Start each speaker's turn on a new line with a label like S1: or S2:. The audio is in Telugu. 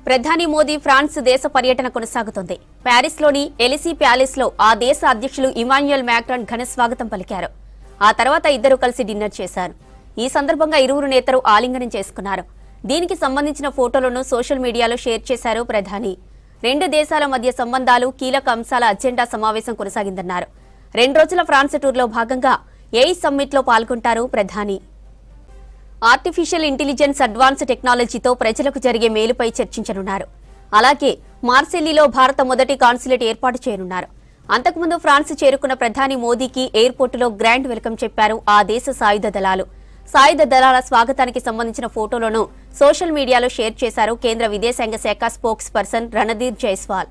S1: ప్రధాని మోదీ ఫ్రాన్స్ దేశ పర్యటన కొనసాగుతోంది. ప్యారిస్లోని ఎలిసీ ప్యాలెస్లో ఆ దేశ అధ్యక్షులు ఇమాన్యుయల్ మ్యాక్రాన్ ఘన స్వాగతం పలికారు. ఆ తర్వాత ఇద్దరు కలిసి డిన్నర్ చేశారు. ఈ సందర్భంగా ఇరువురు నేతలు ఆలింగనం చేసుకున్నారు. దీనికి సంబంధించిన ఫోటోలను సోషల్ మీడియాలో షేర్ చేశారు ప్రధాని. రెండు దేశాల మధ్య సంబంధాలు కీలక అంశాల అజెండా సమావేశం కొనసాగిందన్నారు. 2 రోజుల ఫ్రాన్స్ టూర్లో భాగంగా ఏఐ సమ్మిట్లో పాల్గొంటారు ప్రధాని. ఆర్టిఫిషియల్ ఇంటెలిజెన్స్ అడ్వాన్స్ టెక్నాలజీతో ప్రజలకు జరిగే మేలుపై చర్చించనున్నారు. అలాగే మార్సెల్లీలో భారత మొదటి కాన్సులేట్ ఏర్పాటు చేయనున్నారు. అంతకుముందు ఫ్రాన్స్ చేరుకున్న ప్రధాని మోదీకి ఎయిర్పోర్టులో గ్రాండ్ వెల్కమ్ చెప్పారు ఆ దేశ సాయుధ దళాలు. సాయుధ దళాల స్వాగతానికి సంబంధించిన ఫోటోలను సోషల్ మీడియాలో షేర్ చేశారు కేంద్ర విదేశాంగ శాఖ స్పోక్స్ పర్సన్ రణధీర్ జైస్వాల్.